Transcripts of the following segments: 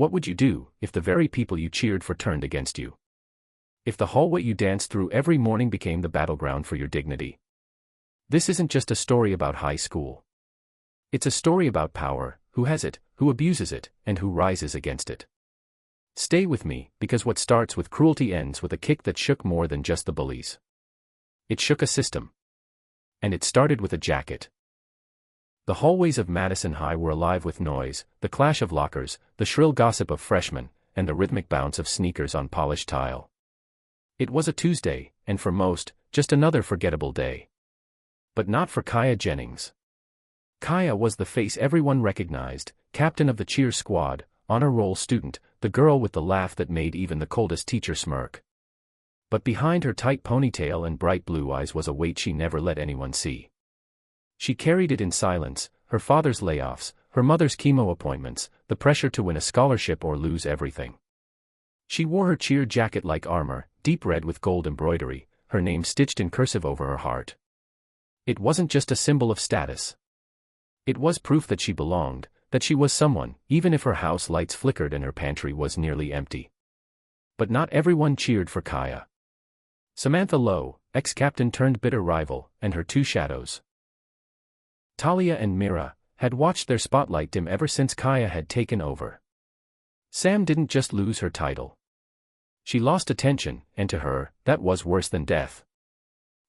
What would you do if the very people you cheered for turned against you? If the hallway you danced through every morning became the battleground for your dignity? This isn't just a story about high school. It's a story about power, who has it, who abuses it, and who rises against it. Stay with me, because what starts with cruelty ends with a kick that shook more than just the bullies. It shook a system. And it started with a jacket. The hallways of Madison High were alive with noise, the clash of lockers, the shrill gossip of freshmen, and the rhythmic bounce of sneakers on polished tile. It was a Tuesday, and for most, just another forgettable day. But not for Kaya Jennings. Kaya was the face everyone recognized, captain of the cheer squad, honor roll student, the girl with the laugh that made even the coldest teacher smirk. But behind her tight ponytail and bright blue eyes was a weight she never let anyone see. She carried it in silence, her father's layoffs, her mother's chemo appointments, the pressure to win a scholarship or lose everything. She wore her cheer jacket like armor, deep red with gold embroidery, her name stitched in cursive over her heart. It wasn't just a symbol of status. It was proof that she belonged, that she was someone, even if her house lights flickered and her pantry was nearly empty. But not everyone cheered for Kaya. Samantha Lowe, ex-captain turned bitter rival, and her two shadows, Talia and Mira, had watched their spotlight dim ever since Kaya had taken over. Sam didn't just lose her title. She lost attention, and to her, that was worse than death.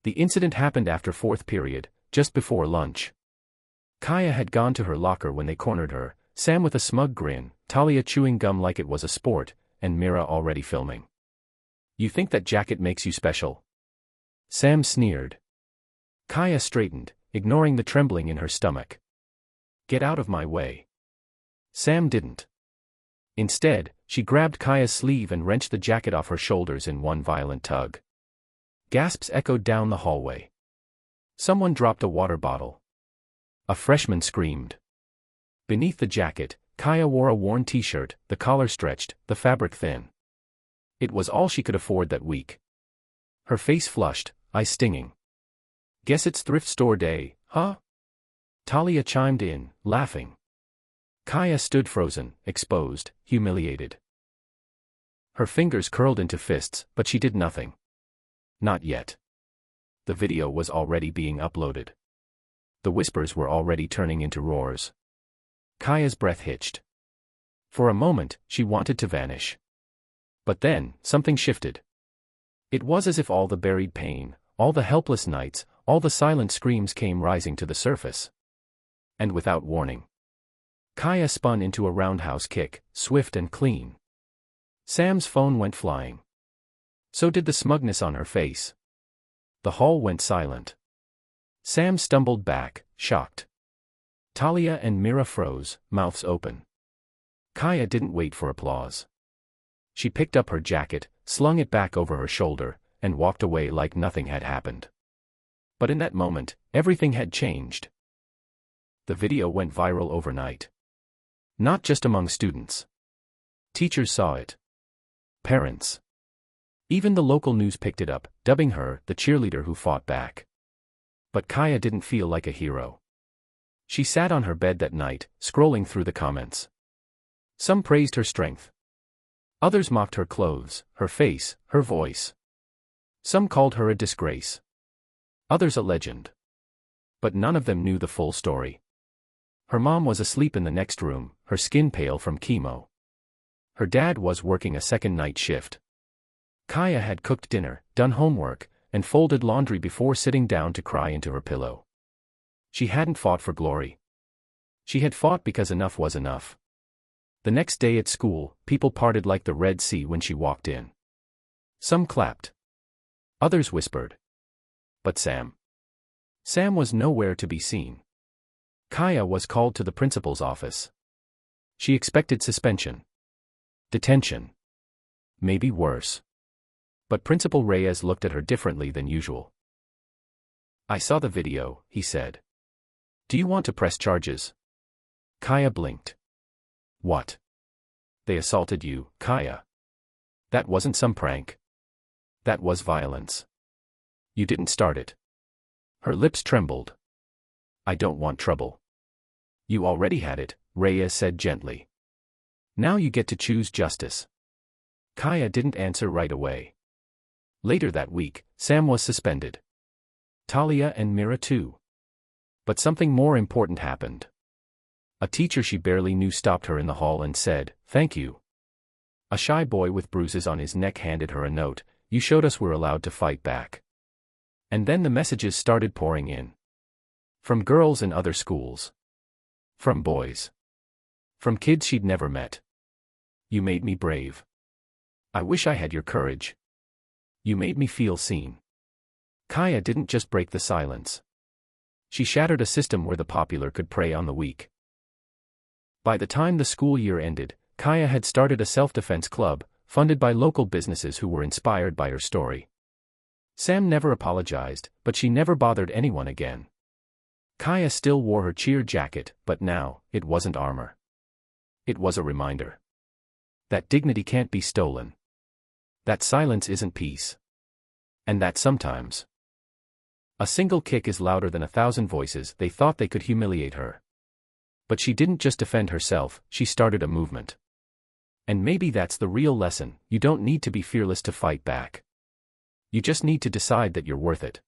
The incident happened after fourth period, just before lunch. Kaya had gone to her locker when they cornered her, Sam with a smug grin, Talia chewing gum like it was a sport, and Mira already filming. "You think that jacket makes you special?" Sam sneered. Kaya straightened, ignoring the trembling in her stomach. "Get out of my way." Sam didn't. Instead, she grabbed Kaya's sleeve and wrenched the jacket off her shoulders in one violent tug. Gasps echoed down the hallway. Someone dropped a water bottle. A freshman screamed. Beneath the jacket, Kaya wore a worn t-shirt, the collar stretched, the fabric thin. It was all she could afford that week. Her face flushed, eyes stinging. "Guess it's thrift store day, huh?" Talia chimed in, laughing. Kaya stood frozen, exposed, humiliated. Her fingers curled into fists, but she did nothing. Not yet. The video was already being uploaded. The whispers were already turning into roars. Kaya's breath hitched. For a moment, she wanted to vanish. But then, something shifted. It was as if all the buried pain, all the helpless nights, all the silent screams came rising to the surface. And without warning, Kaya spun into a roundhouse kick, swift and clean. Sam's phone went flying. So did the smugness on her face. The hall went silent. Sam stumbled back, shocked. Talia and Mira froze, mouths open. Kaya didn't wait for applause. She picked up her jacket, slung it back over her shoulder, and walked away like nothing had happened. But in that moment, everything had changed. The video went viral overnight. Not just among students. Teachers saw it. Parents. Even the local news picked it up, dubbing her the cheerleader who fought back. But Kaya didn't feel like a hero. She sat on her bed that night, scrolling through the comments. Some praised her strength. Others mocked her clothes, her face, her voice. Some called her a disgrace. Others a legend. But none of them knew the full story. Her mom was asleep in the next room, her skin pale from chemo. Her dad was working a second night shift. Kaya had cooked dinner, done homework, and folded laundry before sitting down to cry into her pillow. She hadn't fought for glory. She had fought because enough was enough. The next day at school, people parted like the Red Sea when she walked in. Some clapped. Others whispered. But Sam was nowhere to be seen. Kaya was called to the principal's office. She expected suspension. Detention. Maybe worse. But Principal Reyes looked at her differently than usual. "I saw the video," he said. "Do you want to press charges?" Kaya blinked. "What? They assaulted you, Kaya? That wasn't some prank. That was violence. You didn't start it." Her lips trembled. "I don't want trouble." "You already had it," Reyes said gently. Now you get to choose justice. Kaya didn't answer right away. Later that week, Sam was suspended. Talia and Mira too. But something more important happened. A teacher she barely knew stopped her in the hall and said, "Thank you." A shy boy with bruises on his neck handed her a note, "You showed us we're allowed to fight back." And then the messages started pouring in. From girls in other schools. From boys. From kids she'd never met. "You made me brave. I wish I had your courage. You made me feel seen." Kaya didn't just break the silence. She shattered a system where the popular could prey on the weak. By the time the school year ended, Kaya had started a self-defense club, funded by local businesses who were inspired by her story. Sam never apologized, but she never bothered anyone again. Kaya still wore her cheer jacket, but now, it wasn't armor. It was a reminder. That dignity can't be stolen. That silence isn't peace. And that sometimes a single kick is louder than 1,000 voices. They thought they could humiliate her. But she didn't just defend herself, she started a movement. And maybe that's the real lesson: you don't need to be fearless to fight back. You just need to decide that you're worth it.